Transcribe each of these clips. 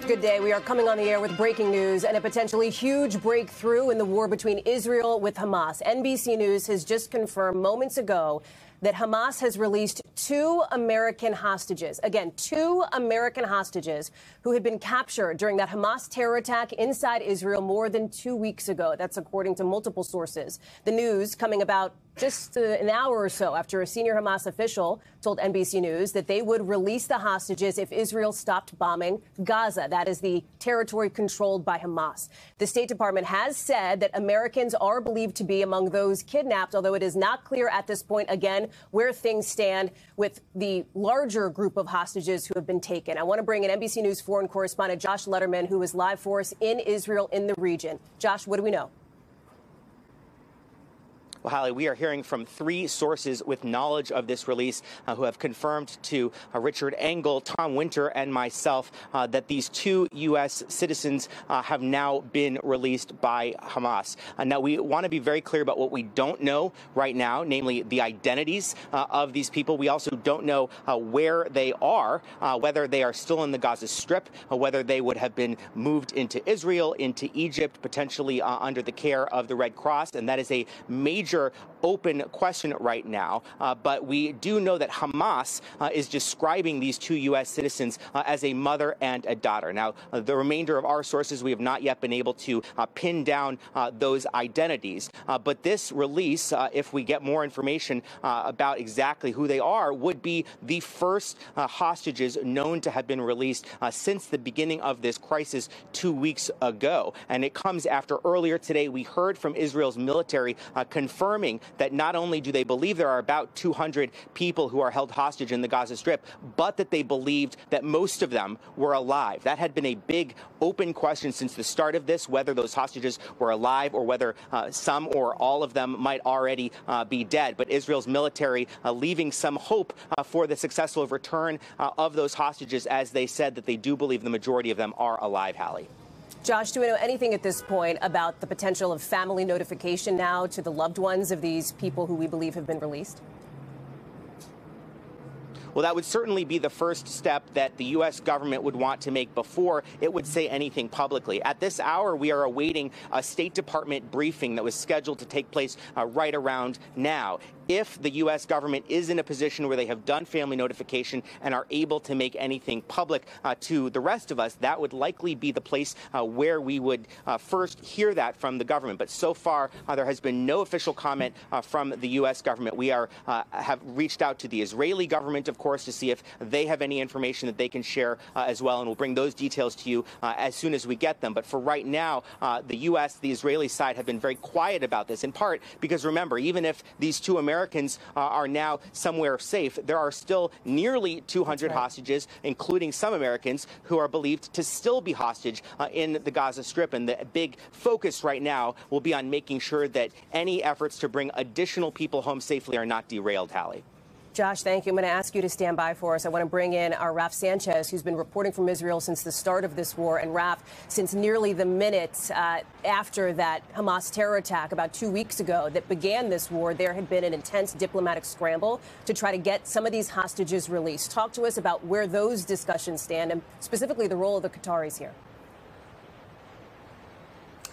Good day. We are coming on the air with breaking news and a potentially huge breakthrough in the war between Israel with Hamas. NBC News has just confirmed moments ago that Hamas has released 2 American hostages. Again, 2 American hostages who had been captured during that Hamas terror attack inside Israel more than 2 weeks ago. That's according to multiple sources. The news coming about just an hour or so after a senior Hamas official told NBC News that they would release the hostages if Israel stopped bombing Gaza. That is the territory controlled by Hamas. The State Department has said that Americans are believed to be among those kidnapped, although it is not clear at this point, again, where things stand with the larger group of hostages who have been taken. I want to bring in NBC News foreign correspondent Josh Letterman, who is live for us in Israel in the region. Josh, what do we know? Well, Hallie, we are hearing from 3 sources with knowledge of this release who have confirmed to Richard Engel, Tom Winter, and myself that these 2 U.S. citizens have now been released by Hamas. Now, we want to be very clear about what we don't know right now, namely the identities of these people. We also don't know where they are, whether they are still in the Gaza Strip, whether they would have been moved into Israel, into Egypt, potentially under the care of the Red Cross. And that is a major open question right now. But we do know that Hamas is describing these 2 U.S. citizens as a mother and a daughter. Now, the remainder of our sources, we have not yet been able to pin down those identities. But this release, if we get more information about exactly who they are, would be the first hostages known to have been released since the beginning of this crisis 2 weeks ago. And it comes after earlier today we heard from Israel's military confirming that not only do they believe there are about 200 people who are held hostage in the Gaza Strip, but that they believed that most of them were alive. That had been a big open question since the start of this, whether those hostages were alive or whether some or all of them might already be dead. But Israel's military leaving some hope for the successful return of those hostages, as they said that they do believe the majority of them are alive, Hallie. Josh, do we know anything at this point about the potential of family notification now to the loved ones of these people who we believe have been released? Well, that would certainly be the first step that the U.S. government would want to make before it would say anything publicly. At this hour, we are awaiting a State Department briefing that was scheduled to take place right around now. If the U.S. government is in a position where they have done family notification and are able to make anything public to the rest of us, that would likely be the place where we would first hear that from the government. But so far, there has been no official comment from the U.S. government. We have reached out to the Israeli government, of course, to see if they have any information that they can share as well, and we'll bring those details to you as soon as we get them. But for right now, the U.S., the Israeli side have been very quiet about this, in part because, remember, even if these 2 Americans are now somewhere safe, there are still nearly 200 hostages, including some Americans, who are believed to still be hostage in the Gaza Strip. And the big focus right now will be on making sure that any efforts to bring additional people home safely are not derailed, Hallie. Josh, thank you. I'm going to ask you to stand by for us. I want to bring in our Raf Sanchez, who's been reporting from Israel since the start of this war. And Raf, since nearly the minutes after that Hamas terror attack about 2 weeks ago that began this war, there had been an intense diplomatic scramble to try to get some of these hostages released. Talk to us about where those discussions stand and specifically the role of the Qataris here.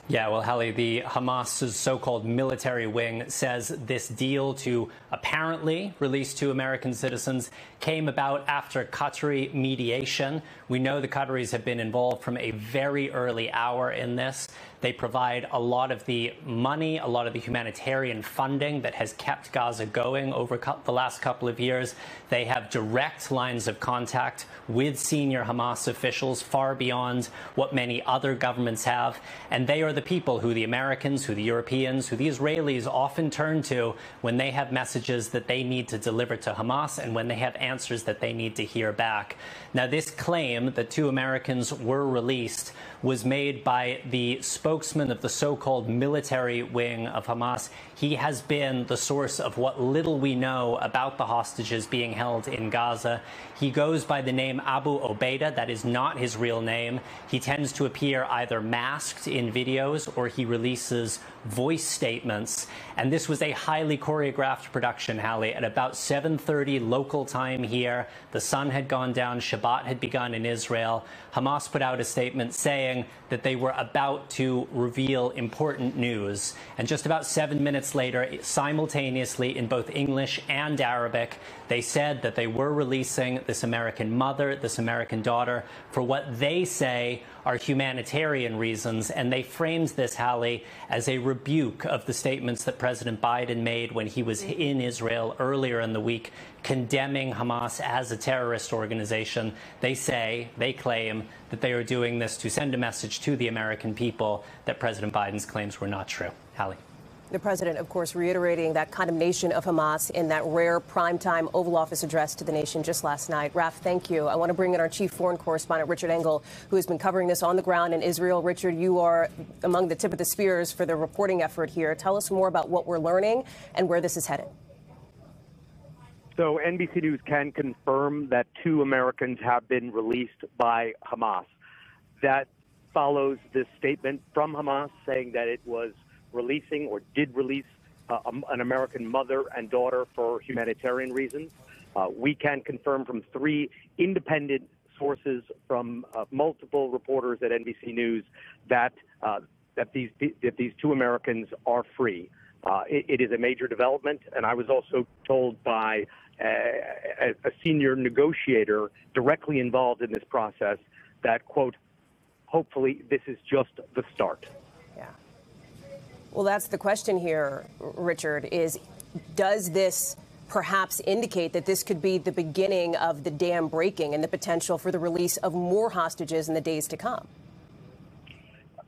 Yeah, well, Hallie, the Hamas's so-called military wing says this deal to apparently release 2 American citizens came about after Qatari mediation. We know the Qataris have been involved from a very early hour in this. They provide a lot of the money, a lot of the humanitarian funding that has kept Gaza going over the last couple of years. They have direct lines of contact with senior Hamas officials far beyond what many other governments have. And they are the people who the Americans, who the Europeans, who the Israelis often turn to when they have messages that they need to deliver to Hamas and when they have answers that they need to hear back. Now, this claim that 2 Americans were released was made by the spokesman of the so-called military wing of Hamas. He has been the source of what little we know about the hostages being held in Gaza. He goes by the name Abu Obaida. That is not his real name. He tends to appear either masked in video videos or he releases voice statements. And this was a highly choreographed production, Hallie. At about 7:30 local time here, the sun had gone down, Shabbat had begun in Israel. Hamas put out a statement saying that they were about to reveal important news. And just about 7 minutes later, simultaneously in both English and Arabic, they said that they were releasing this American mother, this American daughter, for what they say are humanitarian reasons. And they framed this, Hallie, as a rebuke of the statements that President Biden made when he was in Israel earlier in the week, condemning Hamas as a terrorist organization. They claim that they are doing this to send a message to the American people that President Biden's claims were not true. Hallie. The president, of course, reiterating that condemnation of Hamas in that rare primetime Oval Office address to the nation just last night. Raf, thank you. I want to bring in our chief foreign correspondent, Richard Engel, who has been covering this on the ground in Israel. Richard, you are among the tip of the spears for the reporting effort here. Tell us more about what we're learning and where this is headed. So NBC News can confirm that 2 Americans have been released by Hamas. That follows this statement from Hamas saying that it was releasing or did release an American mother and daughter for humanitarian reasons. We can confirm from 3 independent sources from multiple reporters at NBC News that these 2 Americans are free. It is a major development, and I was also told by a senior negotiator directly involved in this process that, quote, hopefully this is just the start. Yeah. Well, that's the question here, Richard, is does this perhaps indicate that this could be the beginning of the dam breaking and the potential for the release of more hostages in the days to come?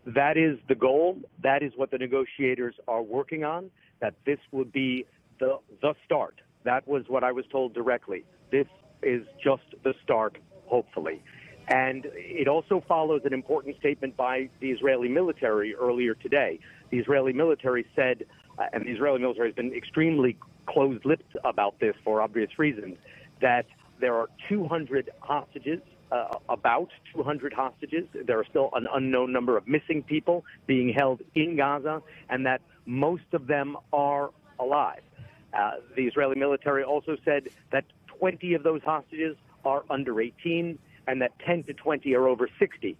That is the goal. That is what the negotiators are working on, that this would be the start. That was what I was told directly. This is just the start, hopefully. And it also follows an important statement by the Israeli military earlier today. The Israeli military said, and the Israeli military has been extremely closed-lipped about this for obvious reasons, that there are 200 hostages, about 200 hostages. There are still an unknown number of missing people being held in Gaza, and that most of them are alive. The Israeli military also said that 20 of those hostages are under 18 and that 10 to 20 are over 60.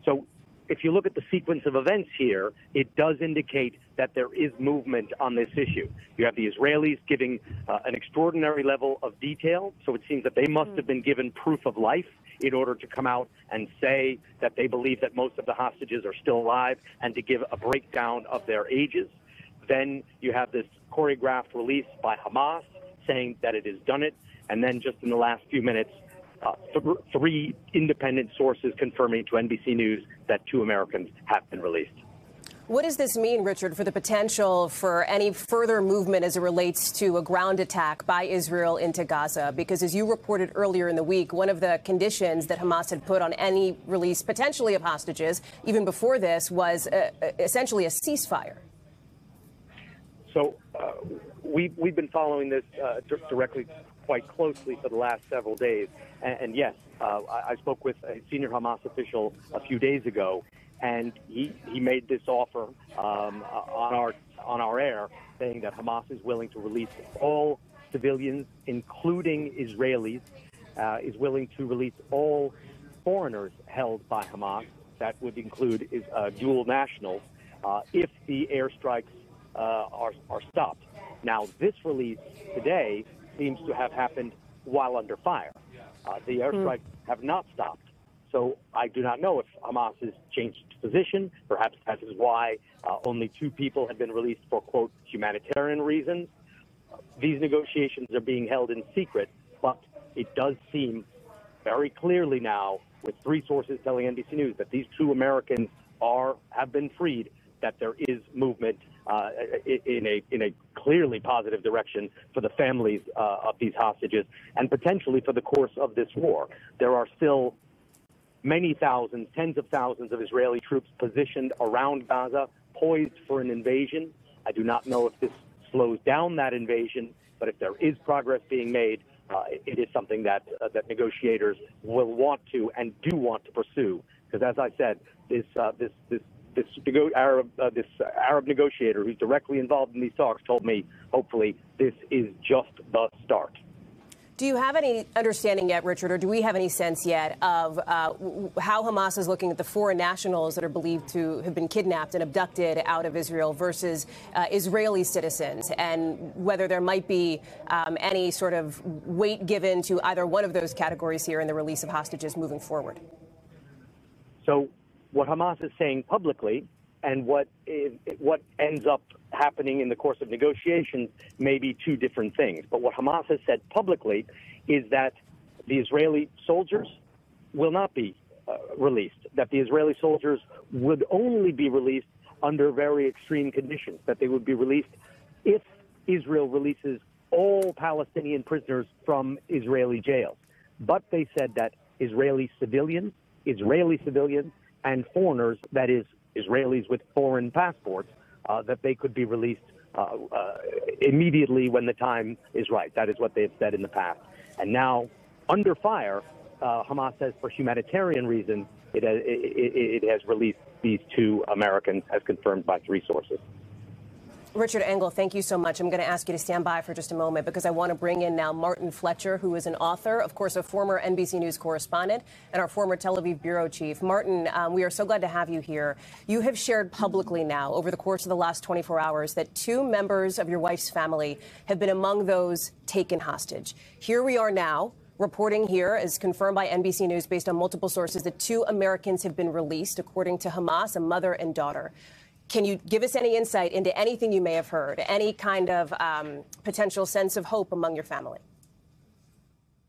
So if you look at the sequence of events here, it does indicate that there is movement on this issue. You have the Israelis giving an extraordinary level of detail, so it seems that they must have been given proof of life in order to come out and say that they believe that most of the hostages are still alive and to give a breakdown of their ages. Then you have this choreographed release by Hamas saying that it has done it, and then just in the last few minutes, 3 independent sources confirming to NBC News that 2 Americans have been released. What does this mean, Richard, for the potential for any further movement as it relates to a ground attack by Israel into Gaza? Because as you reported earlier in the week, one of the conditions that Hamas had put on any release, potentially of hostages, even before this, was essentially a ceasefire. So we've been following this directly quite closely for the last several days. And yes, I spoke with a senior Hamas official a few days ago, and he made this offer on our air, saying that Hamas is willing to release all civilians, including Israelis, is willing to release all foreigners held by Hamas. That would include dual nationals, if the airstrikes are stopped. Now, this release today seems to have happened while under fire. The airstrikes have not stopped. So I do not know if Hamas has changed position. Perhaps that is why only 2 people have been released for, quote, humanitarian reasons. These negotiations are being held in secret, but it does seem very clearly now, with 3 sources telling NBC News that these 2 Americans have been freed, that there is movement in a clearly positive direction for the families of these hostages and potentially for the course of this war. There are still many thousands, tens of thousands of Israeli troops positioned around Gaza, poised for an invasion. I do not know if this slows down that invasion, but if there is progress being made, it is something that negotiators will want to and do want to pursue. Because as I said, this this Arab negotiator who's directly involved in these talks told me, hopefully, this is just the start. Do you have any understanding yet, Richard, or do we have any sense yet of how Hamas is looking at the foreign nationals that are believed to have been kidnapped and abducted out of Israel versus Israeli citizens, and whether there might be any sort of weight given to either one of those categories here in the release of hostages moving forward? So what Hamas is saying publicly and what ends up happening in the course of negotiations may be two different things. But what Hamas has said publicly is that the Israeli soldiers will not be released, that the Israeli soldiers would only be released under very extreme conditions, that they would be released if Israel releases all Palestinian prisoners from Israeli jails. But they said that Israeli civilians, and foreigners, that is, Israelis with foreign passports, that they could be released immediately when the time is right. That is what they have said in the past. And now, under fire, Hamas says for humanitarian reasons, it has released these two Americans, as confirmed by three sources. Richard Engel, thank you so much. I'm going to ask you to stand by for just a moment because I want to bring in now Martin Fletcher, who is an author, of course, a former NBC News correspondent and our former Tel Aviv bureau chief. Martin, we are so glad to have you here. You have shared publicly now over the course of the last 24 hours that two members of your wife's family have been among those taken hostage. Here we are now, reporting here, as confirmed by NBC News based on multiple sources, that two Americans have been released, according to Hamas, a mother and daughter. Can you give us any insight into anything you may have heard, any kind of potential sense of hope among your family?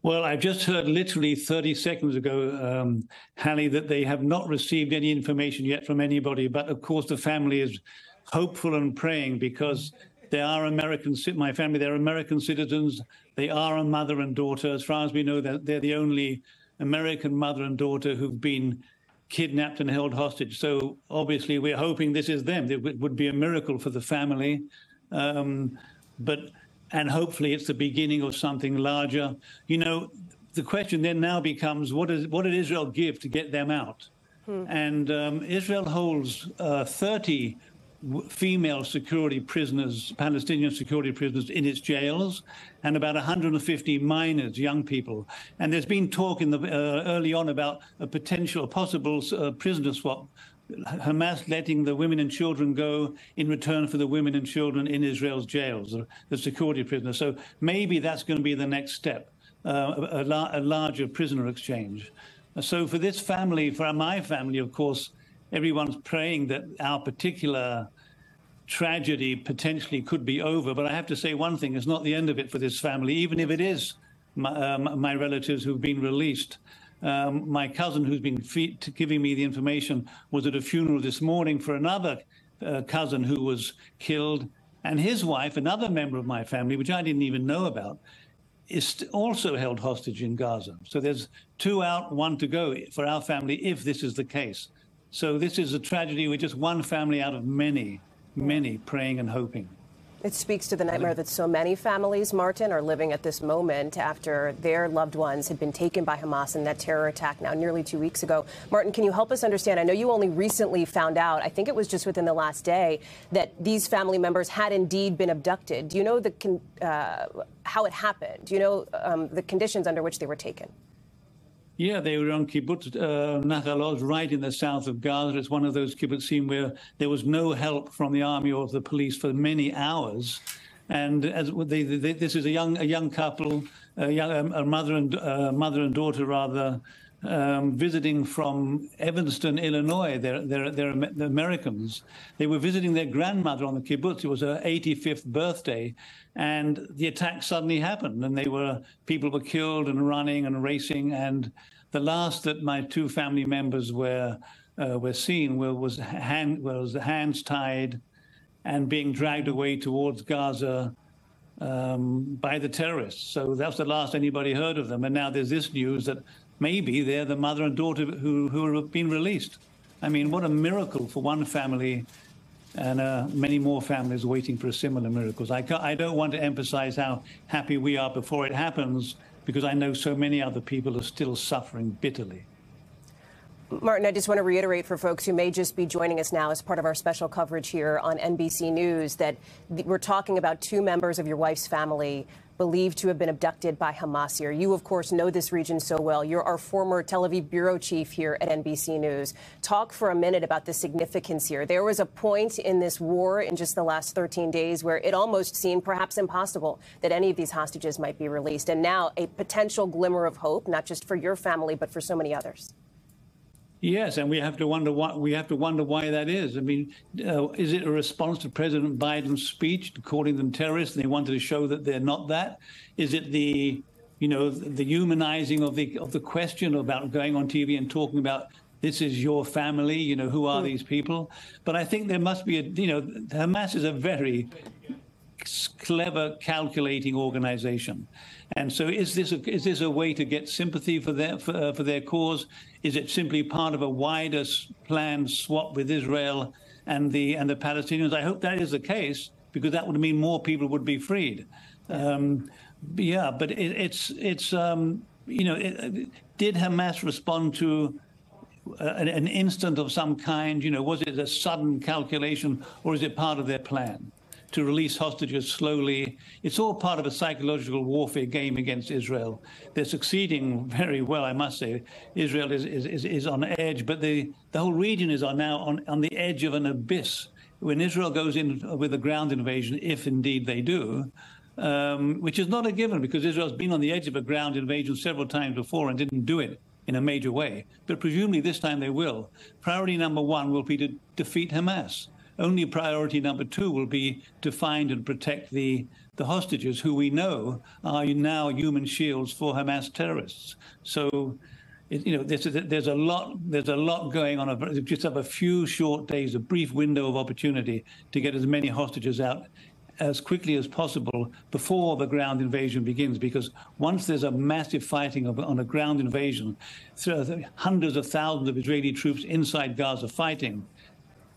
Well, I've just heard literally 30 seconds ago, Hallie, that they have not received any information yet from anybody. But of course, the family is hopeful and praying because they are Americans. My family, they're American citizens. They are a mother and daughter. As far as we know, they're the only American mother and daughter who've been kidnapped and held hostage. So obviously we're hoping this is them. It would be a miracle for the family. And hopefully it's the beginning of something larger. You know, the question then now becomes, what did Israel give to get them out? And Israel holds 30 female security prisoners, Palestinian security prisoners in its jails, and about 150 minors, young people. And there's been talk in the early on about a possible prisoner swap, Hamas letting the women and children go in return for the women and children in Israel's jails, the security prisoners. So maybe that's going to be the next step, a larger prisoner exchange. So for this family, for my family, of course, everyone's praying that our particular tragedy potentially could be over. But I have to say one thing, it's not the end of it for this family, even if it is my relatives who've been released. My cousin, who's been giving me the information, was at a funeral this morning for another cousin who was killed. And his wife, another member of my family, which I didn't even know about, is also held hostage in Gaza. So there's 2 out, 1 to go for our family if this is the case. So this is a tragedy with just one family out of many, many praying and hoping. It speaks to the nightmare that so many families, Martin, are living at this moment after their loved ones had been taken by Hamas in that terror attack now nearly 2 weeks ago. Martin, can you help us understand? I know you only recently found out, I think it was just within the last day, that these family members had indeed been abducted. Do you know how it happened? Do you know the conditions under which they were taken? Yeah, they were on kibbutz Nahal Oz, right in the south of Gaza. It's one of those kibbutzim where there was no help from the army or the police for many hours. And as this is a young couple, a mother and daughter rather, visiting from Evanston, Illinois. They're Americans. They were visiting their grandmother on the kibbutz. It was her 85th birthday, and the attack suddenly happened, and people were killed and running and racing. And the last that my two family members were seen was hands tied and being dragged away towards Gaza by the terrorists. So that's the last anybody heard of them. And now there's this news that maybe they're the mother and daughter who have been released. I mean, what a miracle for one family, and many more families waiting for similar miracles. I don't want to emphasize how happy we are before it happens, because I know so many other people are still suffering bitterly. Martin, I just want to reiterate for folks who may just be joining us now as part of our special coverage here on NBC News that we're talking about two members of your wife's family believed to have been abducted by Hamas here. You, of course, know this region so well. You're our former Tel Aviv bureau chief here at NBC News. Talk for a minute about the significance here. There was a point in this war in just the last 13 days where it almost seemed perhaps impossible that any of these hostages might be released. And now a potential glimmer of hope, not just for your family, but for so many others. Yes, and we have to wonder why that is. I mean, is it a response to President Biden's speech calling them terrorists, and they wanted to show that they're not that? Is it the humanizing of the question about going on TV and talking about this is your family, who are these people? But I think there must be Hamas is a very clever, calculating organization. And so is this a way to get sympathy for their cause? Is it simply part of a wider planned swap with Israel and the Palestinians? I hope that is the case, because that would mean more people would be freed. But did Hamas respond to an instant of some kind? Was it a sudden calculation, or is it part of their plan to release hostages slowly? It's all part of a psychological warfare game against Israel. They're succeeding very well, I must say. Israel is on edge, but the whole region is now on the edge of an abyss. When Israel goes in with a ground invasion, if indeed they do, which is not a given, because Israel's been on the edge of a ground invasion several times before and didn't do it in a major way. But presumably this time they will. Priority number one will be to defeat Hamas. Only priority number two will be to find and protect the hostages, who we know are now human shields for Hamas terrorists. So, there's a lot going on. Just have a few short days, a brief window of opportunity to get as many hostages out as quickly as possible before the ground invasion begins, because once there's a massive fighting on a ground invasion, hundreds of thousands of Israeli troops inside Gaza fighting,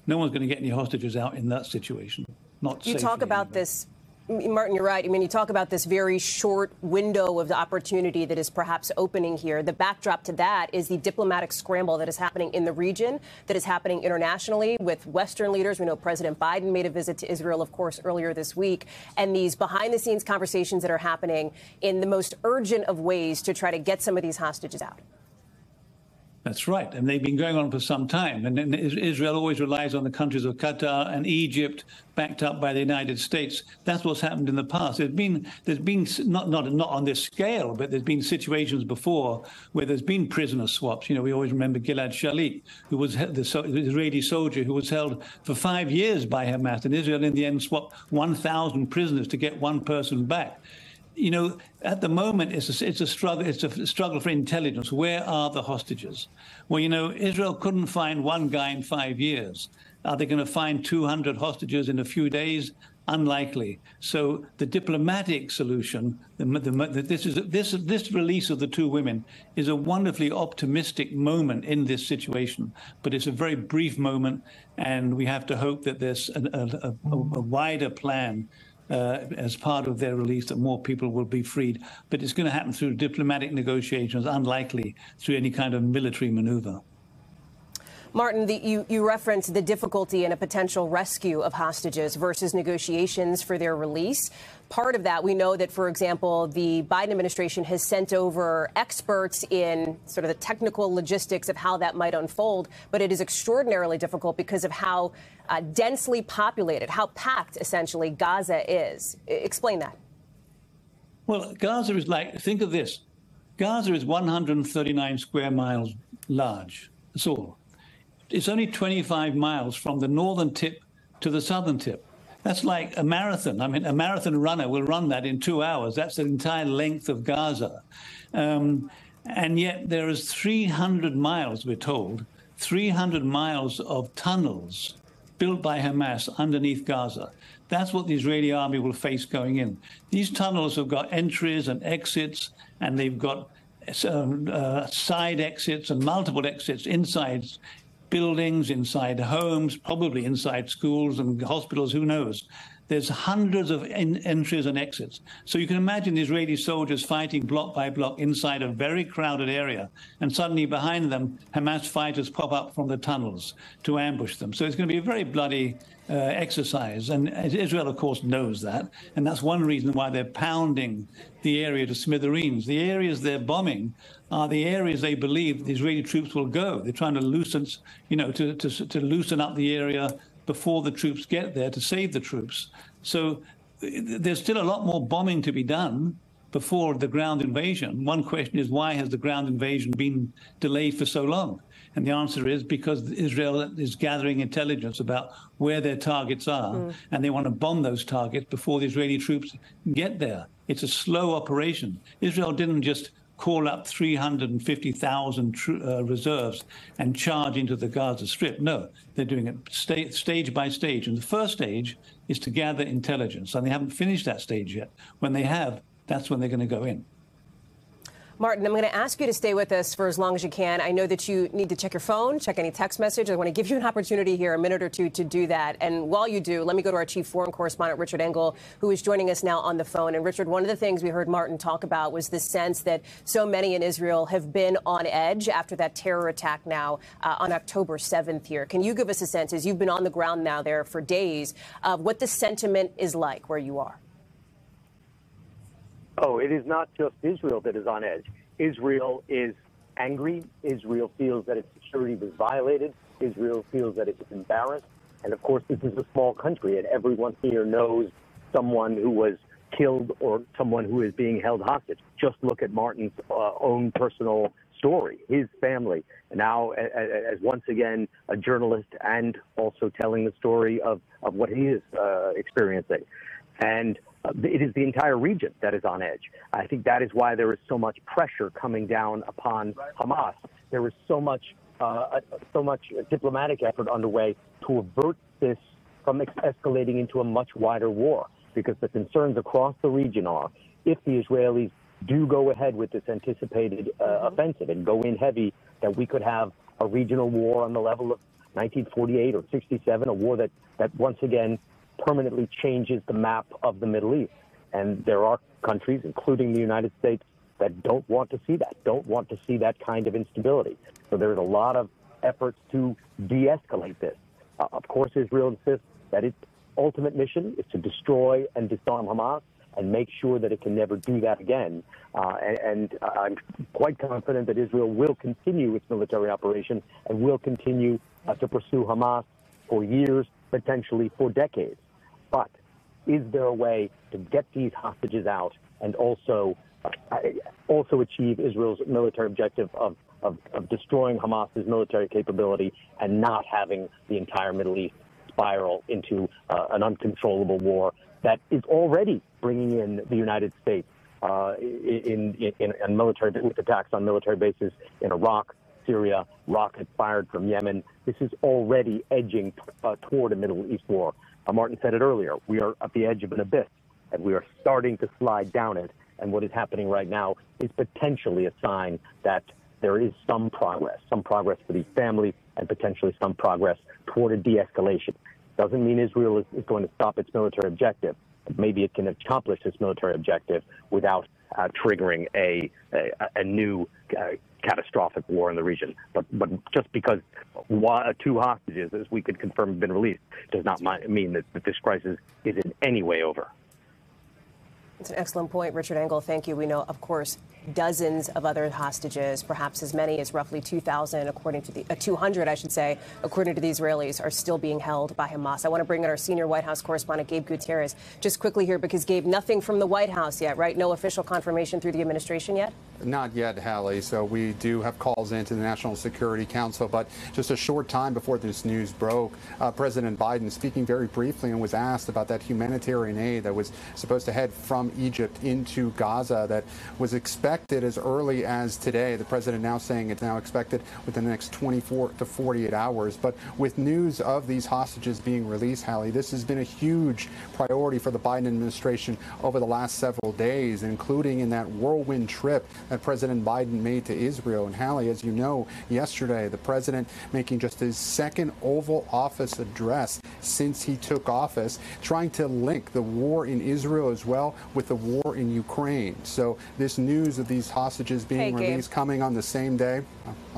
no one's going to get any hostages out in that situation. Not safely. You talk about this, Martin, you're right. I mean, you talk about this very short window of the opportunity that is perhaps opening here. The backdrop to that is the diplomatic scramble that is happening in the region, that is happening internationally with Western leaders. We know President Biden made a visit to Israel, of course, earlier this week. And these behind-the-scenes conversations that are happening in the most urgent of ways to try to get some of these hostages out. That's right. And they've been going on for some time. And Israel always relies on the countries of Qatar and Egypt, backed up by the United States. That's what's happened in the past. There's been not on this scale, but there's been situations before where there's been prisoner swaps. We always remember Gilad Shalit, who was the Israeli soldier who was held for 5 years by Hamas. And Israel, in the end, swapped 1,000 prisoners to get one person back. At the moment, it's a struggle. It's a struggle for intelligence. Where are the hostages? Well, Israel couldn't find one guy in 5 years. Are they going to find 200 hostages in a few days? Unlikely. So the diplomatic solution, this release of the two women, is a wonderfully optimistic moment in this situation. But it's a very brief moment, and we have to hope that there's a wider plan as part of their release, that more people will be freed. But it's going to happen through diplomatic negotiations, unlikely through any kind of military maneuver. Martin, you referenced the difficulty in a potential rescue of hostages versus negotiations for their release. Part of that, we know that, for example, the Biden administration has sent over experts in sort of the technical logistics of how that might unfold. But it is extraordinarily difficult because of how densely populated, how packed, essentially, Gaza is. Explain that. Well, Gaza is think of this. Gaza is 139 square miles large. That's all. It's only 25 miles from the northern tip to the southern tip. That's like a marathon. I mean, a marathon runner will run that in 2 hours. That's the entire length of Gaza. And yet there is 300 miles, we're told, 300 miles of tunnels built by Hamas underneath Gaza. That's what the Israeli army will face going in. These tunnels have got entries and exits, and they've got side exits and multiple exits inside buildings, inside homes, probably inside schools and hospitals, who knows. there's hundreds of entries and exits. So you can imagine the Israeli soldiers fighting block by block inside a very crowded area, and suddenly behind them, Hamas fighters pop up from the tunnels to ambush them. So it's going to be a very bloody exercise. And Israel, of course, knows that. And that's one reason why they're pounding the area to smithereens. The areas they're bombing are the areas they believe the Israeli troops will go. They're trying to loosen, to loosen up the area before the troops get there to save the troops. So there's still a lot more bombing to be done before the ground invasion. One question is, why has the ground invasion been delayed for so long? And the answer is because Israel is gathering intelligence about where their targets are, and they want to bomb those targets before the Israeli troops get there. It's a slow operation. Israel didn't just call up 350,000 reserves and charge into the Gaza Strip. No, they're doing it stage by stage. And the first stage is to gather intelligence. And they haven't finished that stage yet. When they have, that's when they're going to go in. Martin, I'm going to ask you to stay with us for as long as you can. I know that you need to check your phone, check any text message. I want to give you an opportunity here, a minute or two, to do that. And while you do, let me go to our chief foreign correspondent, Richard Engel, who is joining us now on the phone. And Richard, one of the things we heard Martin talk about was the sense that so many in Israel have been on edge after that terror attack now on October 7th here. Can you give us a sense, as you've been on the ground now there for days, of what the sentiment is like where you are? Oh, it is not just Israel that is on edge. Israel is angry. Israel feels that its security was violated. Israel feels that it is embarrassed. And, of course, this is a small country, and everyone here knows someone who was killed or someone who is being held hostage. Just look at Martin's own personal story, his family, now as once again a journalist and also telling the story of what he is experiencing. And it is the entire region that is on edge. I think that is why there is so much pressure coming down upon Hamas. There is so much diplomatic effort underway to avert this from escalating into a much wider war, because the concerns across the region are, if the Israelis do go ahead with this anticipated offensive and go in heavy, that we could have a regional war on the level of 1948 or 67, a war that once again permanently changes the map of the Middle East. And there are countries, including the United States, that don't want to see that, don't want to see that kind of instability. So there's a lot of efforts to de-escalate this. Of course, Israel insists that its ultimate mission is to destroy and disarm Hamas and make sure that it can never do that again. And I'm quite confident that Israel will continue its military operation and will continue to pursue Hamas for years, potentially for decades. But is there a way to get these hostages out and also achieve Israel's military objective of destroying Hamas's military capability and not having the entire Middle East spiral into an uncontrollable war that is already bringing in the United States in military, with attacks on military bases in Iraq, Syria, rockets fired from Yemen? This is already edging toward a Middle East war. Martin said it earlier. We are at the edge of an abyss, and we are starting to slide down it. And what is happening right now is potentially a sign that there is some progress for these families, and potentially some progress toward a de-escalation. Doesn't mean Israel is going to stop its military objective. Maybe it can accomplish its military objective without triggering a new catastrophic war in the region. But just because two hostages, as we could confirm, have been released, does not mean that this crisis is in any way over. It's an excellent point, Richard Engel. Thank you. We know, of course, dozens of other hostages, perhaps as many as roughly 2,000, according to the 200, I should say, according to the Israelis, are still being held by Hamas. I want to bring in our senior White House correspondent, Gabe Gutierrez, just quickly here, because Gabe, nothing from the White House yet, right? No official confirmation through the administration yet? Not yet, Hallie. So we do have calls into the National Security Council, but just a short time before this news broke, President Biden speaking very briefly and was asked about that humanitarian aid that was supposed to head from Egypt into Gaza that was expected as early as today. The president now saying it's now expected within the next 24 to 48 hours. But with news of these hostages being released, Hallie, this has been a huge priority for the Biden administration over the last several days, including in that whirlwind trip that President Biden made to Israel. And Hallie, as you know, yesterday, the president making just his second Oval Office address, since he took office, trying to link the war in Israel as well with the war in Ukraine. So this news of these hostages being released coming on the same day.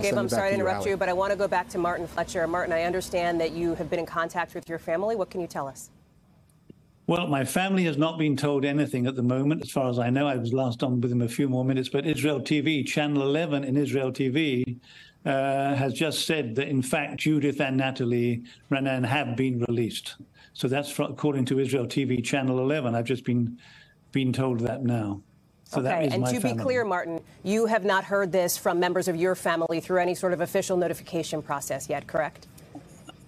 Gabe, I'm sorry to interrupt you, but I want to go back to Martin Fletcher. Martin, I understand that you have been in contact with your family. What can you tell us? Well, my family has not been told anything at the moment, as far as I know. I was last on with them a few more minutes, but Israel TV, Channel 11 in Israel TV, has just said that, in fact, Judith and Natalie Raanan have been released. So that's according to Israel TV, Channel 11. I've just been told that now. So that is my family. And to be clear, Martin, you have not heard this from members of your family through any sort of official notification process yet, correct?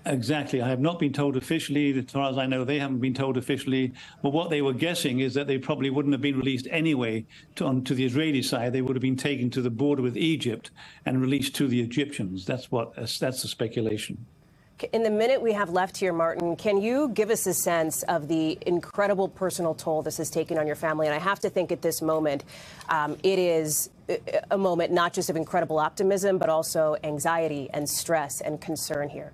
Exactly. I have not been told officially. As far as I know, they haven't been told officially. But what they were guessing is that they probably wouldn't have been released anyway to the Israeli side. They would have been taken to the border with Egypt and released to the Egyptians. That's the speculation. In the minute we have left here, Martin, can you give us a sense of the incredible personal toll this has taken on your family? And I have to think at this moment, it is a moment not just of incredible optimism, but also anxiety and stress and concern here.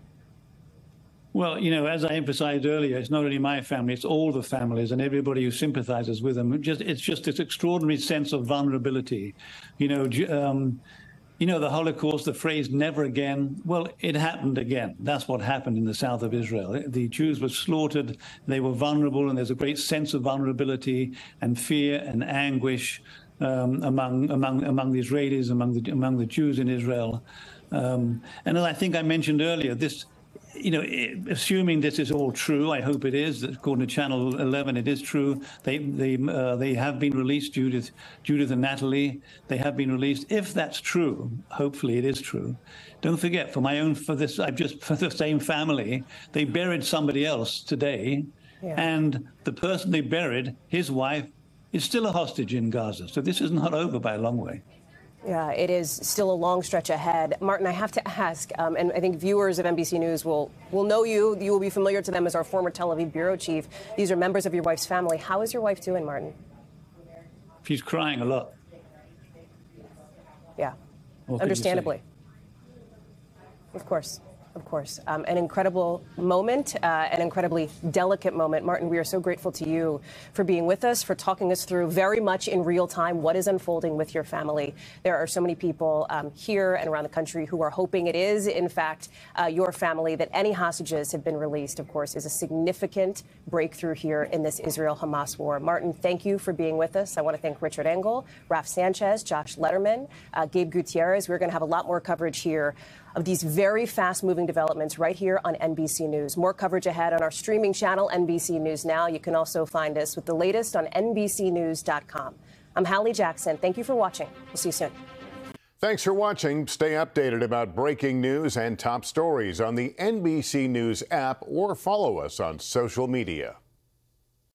Well, you know, as I emphasized earlier, it's not only my family, it's all the families and everybody who sympathizes with them. It's just this extraordinary sense of vulnerability. You know, the Holocaust, the phrase never again, well, it happened again. That's what happened in the south of Israel. The Jews were slaughtered, they were vulnerable, and there's a great sense of vulnerability and fear and anguish among the Israelis, among the Jews in Israel. And as I think I mentioned earlier, this, you know, assuming this is all true, I hope it is. According to Channel 11, it is true. They have been released, Judith and Natalie. They have been released. If that's true, hopefully it is true. Don't forget, for the same family, they buried somebody else today, and the person they buried, his wife, is still a hostage in Gaza. So this is not over by a long way. Yeah, it is still a long stretch ahead. Martin, I have to ask, and I think viewers of NBC News will know you. You will be familiar to them as our former Tel Aviv bureau chief. These are members of your wife's family. How is your wife doing, Martin? She's crying a lot. Yeah, understandably. Of course. Of course. An incredible moment, an incredibly delicate moment. Martin, we are so grateful to you for being with us, for talking us through very much in real time what is unfolding with your family. There are so many people here and around the country who are hoping it is, in fact, your family, that any hostages have been released, of course, is a significant breakthrough here in this Israel-Hamas war. Martin, thank you for being with us. I want to thank Richard Engel, Raf Sanchez, Josh Letterman, Gabe Gutierrez. We're going to have a lot more coverage here of these very fast-moving developments right here on NBC News. More coverage ahead on our streaming channel, NBC News Now. You can also find us with the latest on NBCnews.com. I'm Hallie Jackson. Thank you for watching. We'll see you soon. Thanks for watching. Stay updated about breaking news and top stories on the NBC News app or follow us on social media.